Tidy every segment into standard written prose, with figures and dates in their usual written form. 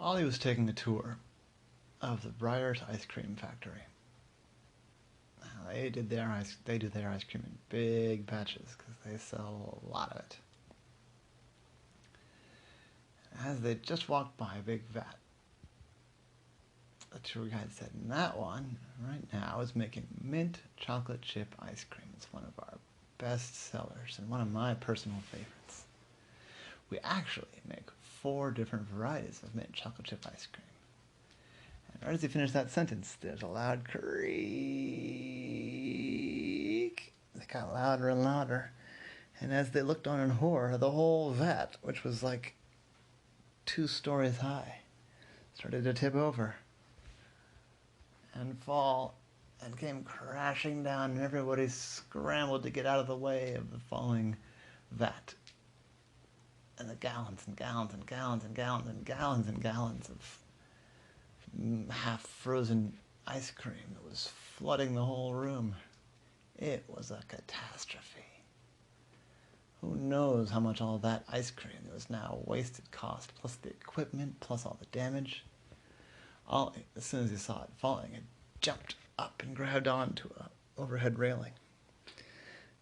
Ollie was taking a tour of the Briar's ice cream factory. Now, they do their ice cream in big batches because they sell a lot of it. As they just walked by a big vat, the tour guide said, and that one right now is making mint chocolate chip ice cream. It's one of our best sellers and one of my personal favorites. We actually make 4 different varieties of mint chocolate chip ice cream. And right as he finished that sentence, there's a loud creak. It got louder and louder. And as they looked on in horror, the whole vat, which was like 2 stories high, started to tip over and fall and came crashing down, and everybody scrambled to get out of the way of the falling vat. And the gallons and gallons and gallons and gallons and gallons and gallons of half-frozen ice cream that was flooding the whole room. It was a catastrophe. Who knows how much all that ice cream that was now wasted cost, plus the equipment, plus all the damage. Ollie, as soon as he saw it falling, had jumped up and grabbed onto an overhead railing.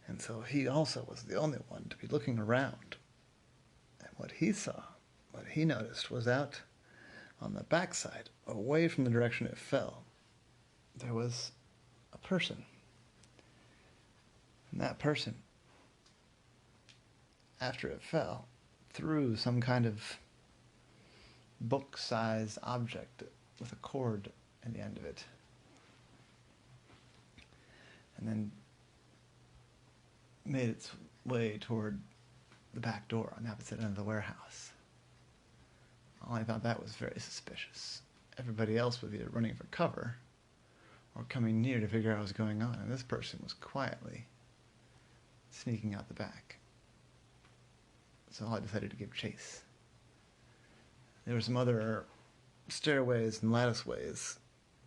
And so he also was the only one to be looking around. And what he saw, what he noticed, was out on the backside, away from the direction it fell, there was a person. And that person, after it fell, threw some kind of book-sized object with a cord at the end of it. And then made its way toward the back door on the opposite end of the warehouse. I thought that was very suspicious. Everybody else was either running for cover or coming near to figure out what was going on, and this person was quietly sneaking out the back. So I decided to give chase. There were some other stairways and latticeways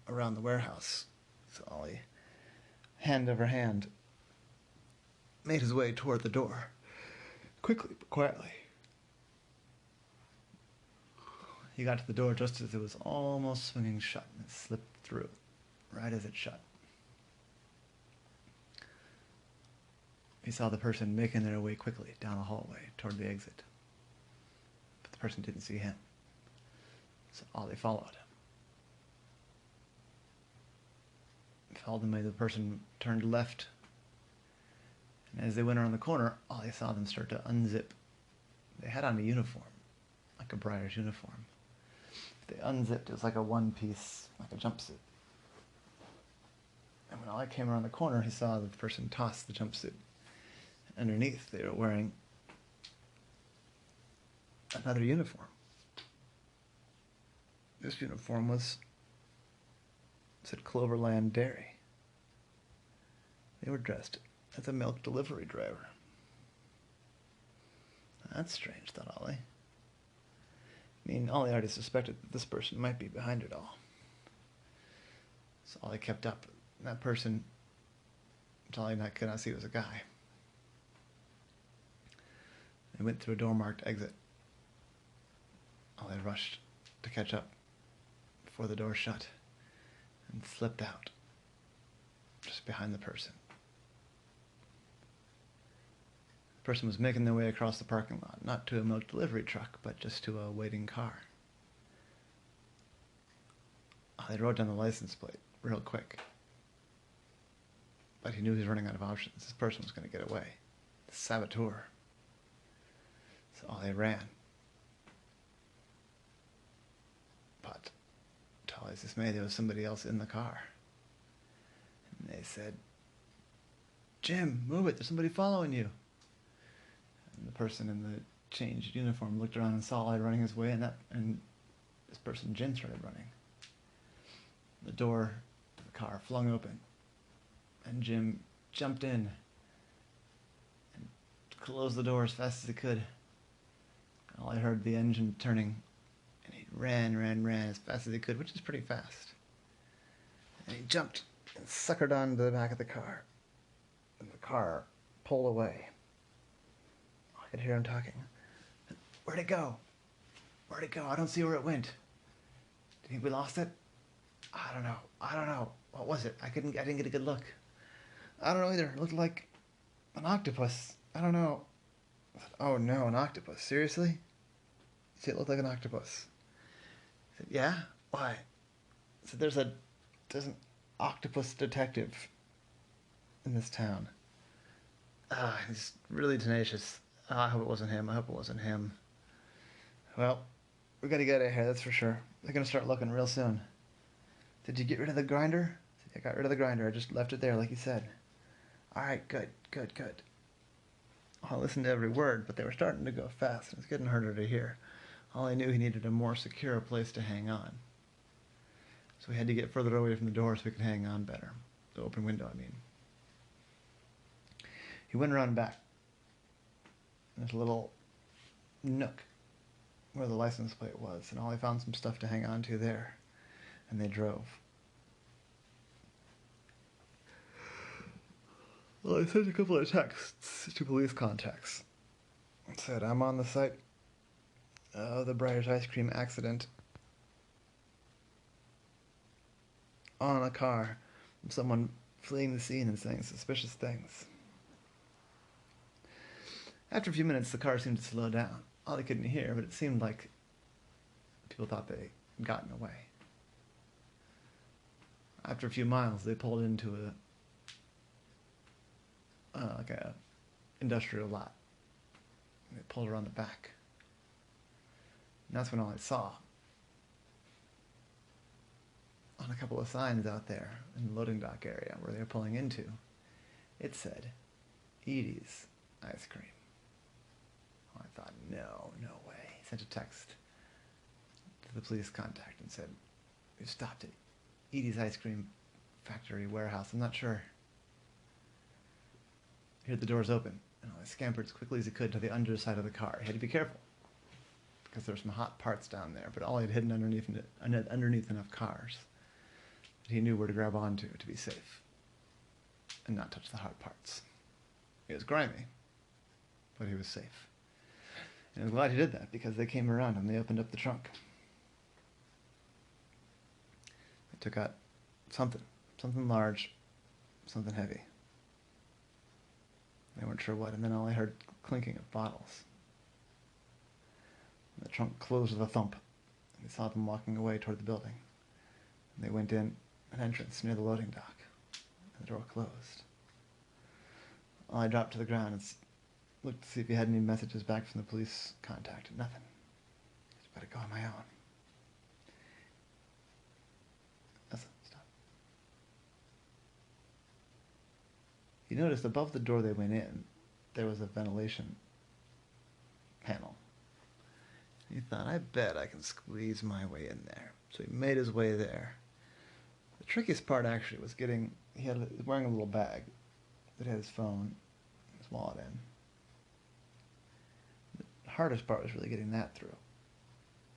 around the warehouse, so Ollie, hand over hand, made his way toward the door, quickly but quietly. He got to the door just as it was almost swinging shut, and slipped through, right as it shut. He saw the person making their way quickly down the hallway toward the exit. But the person didn't see him, so Ollie followed him. He followed them as the person turned left, and as they went around the corner, Ollie saw them start to unzip. They had on a uniform, like a Briar's uniform. They unzipped, it was like a one-piece, like a jumpsuit. And when Ollie came around the corner, he saw the person toss the jumpsuit. Underneath, they were wearing another uniform. This uniform said Cloverland Dairy. They were dressed as a milk delivery driver. That's strange, thought Ollie. I mean, Ollie already suspected that this person might be behind it all. So Ollie kept up. And that person, which Ollie could not see, was a guy. They went through a door marked exit. Ollie rushed to catch up before the door shut and slipped out just behind the person. The person was making their way across the parking lot, not to a milk delivery truck, but just to a waiting car. They wrote down the license plate real quick. But he knew he was running out of options. This person was going to get away. The saboteur. So they ran. But to Ollie's dismay, there was somebody else in the car. And they said, "Jim, move it, there's somebody following you." And the person in the changed uniform looked around and saw Ollie running his way, and this person, Jim, started running. The door of the car flung open, and Jim jumped in and closed the door as fast as he could. Ollie heard the engine turning, and he ran as fast as he could, which is pretty fast. And he jumped and suckered onto the back of the car, and the car pulled away. I could hear him talking. "Where'd it go? Where'd it go? I don't see where it went." Do you think we lost it? I don't know. I don't know. What was it? I didn't get a good look. I don't know either. It looked like an octopus. I don't know. Oh no, an octopus. Seriously? See, it looked like an octopus. I said, yeah? Why? So there's an octopus detective in this town. He's really tenacious. I hope it wasn't him. I hope it wasn't him. Well, we gotta get out of here, that's for sure. They're gonna start looking real soon. Did you get rid of the grinder? I got rid of the grinder. I just left it there like you said. Alright, good. I listened to every word, but they were starting to go fast, and it's getting harder to hear. Ollie knew he needed a more secure place to hang on. So we had to get further away from the door so we could hang on better. The open window, I mean. He went around back. There's a little nook where the license plate was, and Ollie found some stuff to hang on to there. And they drove. Well, I sent a couple of texts to police contacts. It said, I'm on the site of the Briar's ice cream accident. On a car. Someone fleeing the scene and saying suspicious things. After a few minutes, the car seemed to slow down. Ollie couldn't hear, but it seemed like people thought they had gotten away. After a few miles, they pulled into a industrial lot. They pulled around the back. And that's when Ollie saw, on a couple of signs out there in the loading dock area where they were pulling into, it said, Edie's ice cream. Oh, I thought, no way. He sent a text to the police contact and said, we've stopped at Edie's ice cream factory warehouse. I'm not sure. He heard the doors open, and I scampered as quickly as he could to the underside of the car. He had to be careful, because there were some hot parts down there, but Ollie had hidden underneath enough cars that he knew where to grab onto to be safe and not touch the hot parts. It was grimy, but he was safe. And I was glad he did that, because they came around and they opened up the trunk. They took out something large, something heavy. They weren't sure what, and then all I heard clinking of bottles. And the trunk closed with a thump, and they saw them walking away toward the building. And they went in an entrance near the loading dock, and the door closed. I dropped to the ground and looked to see if he had any messages back from the police contact. Nothing. I just better go on my own. Stop. He noticed above the door they went in, there was a ventilation panel. He thought, I bet I can squeeze my way in there. So he made his way there. The trickiest part actually was he was wearing a little bag that had his phone and his wallet in. The hardest part was really getting that through.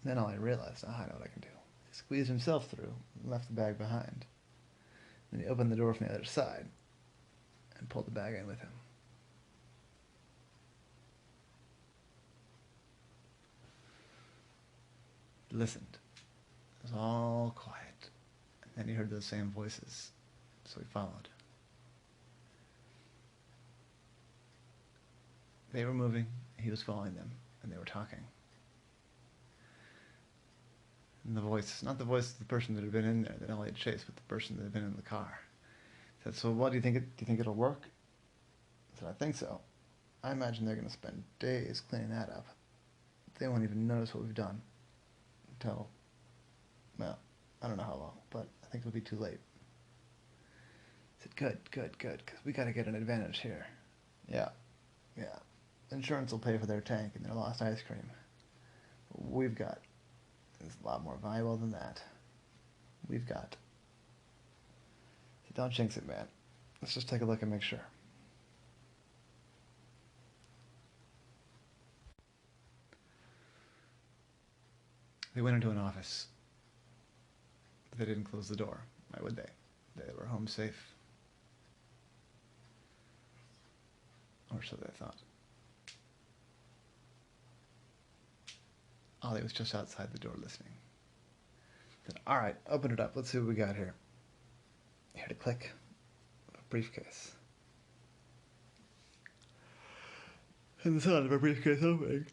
And then all I realized, I know what I can do. He squeezed himself through and left the bag behind. Then he opened the door from the other side and pulled the bag in with him. He listened. It was all quiet. And then he heard those same voices, so he followed. They were moving, he was following them, and they were talking. And the voice, not the voice of the person that had been in there that Elliot chased, but the person that had been in the car. He said, so what, do you think it'll work? I said, I think so. I imagine they're going to spend days cleaning that up. They won't even notice what we've done until, well, I don't know how long, but I think it'll be too late. I said, good, because we got to get an advantage here. Yeah. Insurance will pay for their tank and their lost ice cream. What we've got is a lot more valuable than that. We've got. So don't jinx it, man. Let's just take a look and make sure. They went into an office. But they didn't close the door. Why would they? They were home safe. Or so they thought. Ollie was just outside the door listening. I said, all right, open it up. Let's see what we got here. You heard a click. A briefcase. And the sound of a briefcase opening.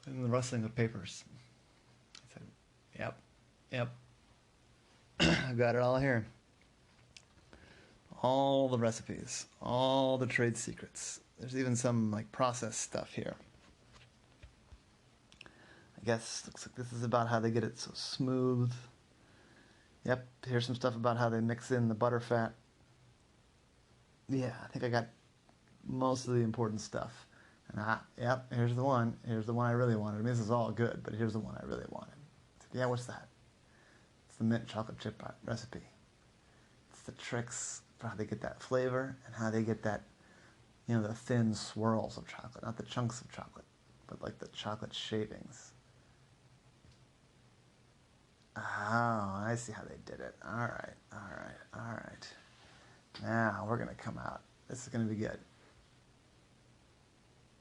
And the rustling of papers. I said, yep. I've got it all here. All the recipes, all the trade secrets. There's even some like process stuff here. I guess looks like this is about how they get it so smooth. Yep, here's some stuff about how they mix in the butter fat. Yeah, I think I got most of the important stuff. And yep, here's the one. Here's the one I really wanted. I mean, this is all good, but here's the one I really wanted. I said, yeah, what's that? It's the mint chocolate chip recipe. It's the tricks for how they get that flavor and how they get that, you know, the thin swirls of chocolate, not the chunks of chocolate, but like the chocolate shavings. Oh, I see how they did it. All right. Now we're going to come out. This is going to be good.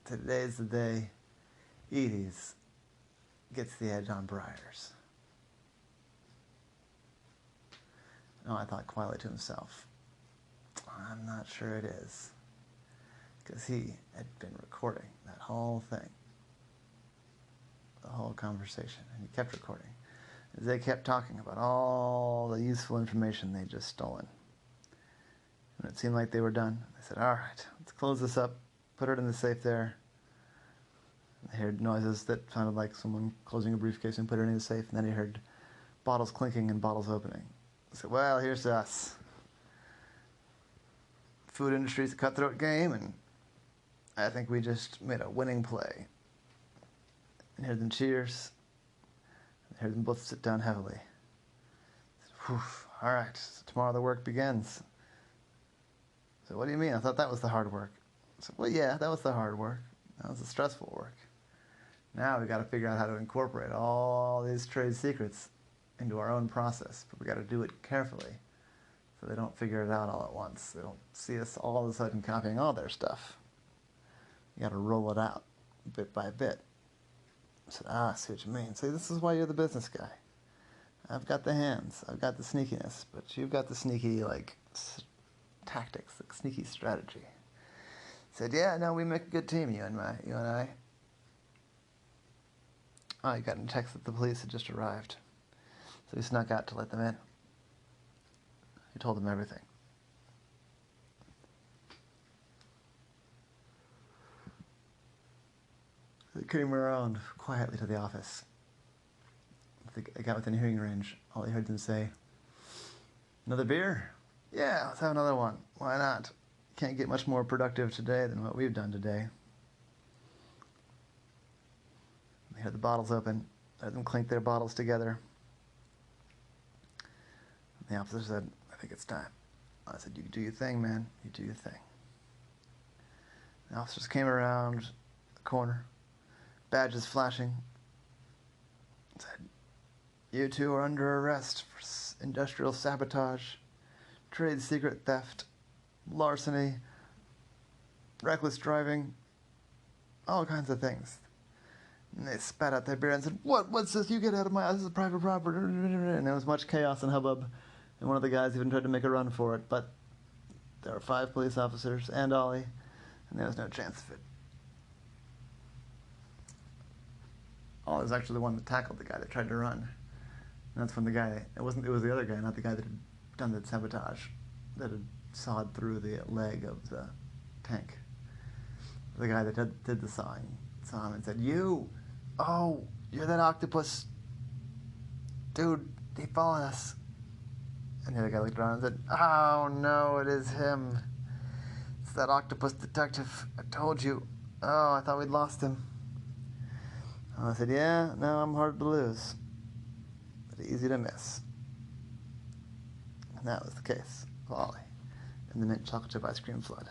Today's the day Edie's gets the edge on Briars. No, I thought quietly to himself, I'm not sure it is. Because he had been recording that whole thing. The whole conversation. And he kept recording. As they kept talking about all the useful information they'd just stolen. When it seemed like they were done, they said, all right, let's close this up. Put it in the safe there. They heard noises that sounded like someone closing a briefcase and put it in the safe. And then he heard bottles clinking and bottles opening. He said, well, here's to us. Food industry's a cutthroat game, and I think we just made a winning play. And heard them cheers. And heard them both sit down heavily. I said, all right, so tomorrow the work begins. So what do you mean? I thought that was the hard work. I said, well, yeah, that was the hard work. That was the stressful work. Now we got to figure out how to incorporate all these trade secrets into our own process, but we got to do it carefully so they don't figure it out all at once. They don't see us all of a sudden copying all their stuff. You got to roll it out bit by bit. I said, I see what you mean. See, this is why you're the business guy. I've got the hands, I've got the sneakiness, but you've got the sneaky, like, tactics, the sneaky strategy. Said, yeah, no, we make a good team, you and I. Oh, he got a text that the police had just arrived. So he snuck out to let them in. He told them everything. They came around quietly to the office. They got within hearing range. All he heard them say, another beer? Yeah, let's have another one. Why not? Can't get much more productive today than what we've done today. They heard the bottles open. Let them clink their bottles together. And the officer said, I think it's time. I said, you do your thing, man. You do your thing. The officers came around the corner, badges flashing, said, you two are under arrest for industrial sabotage, trade secret theft, larceny, reckless driving, all kinds of things. And they spat out their beer and said, what's this? You get out of my house. This is private property. And there was much chaos and hubbub. And one of the guys even tried to make a run for it. But there were 5 police officers and Ollie, and there was no chance of it. Ollie was actually the one that tackled the guy that tried to run. And that's when it was the other guy, not the guy that had done the sabotage, that had sawed through the leg of the tank. The guy that did the sawing saw him and said, oh, you're that octopus. Dude, he followed us. And the other guy looked around and said, oh no, it is him. It's that octopus detective. I told you. Oh, I thought we'd lost him. And I said, yeah, no, I'm hard to lose, but easy to miss. And that was the case of Ollie and the mint chocolate chip ice cream flood.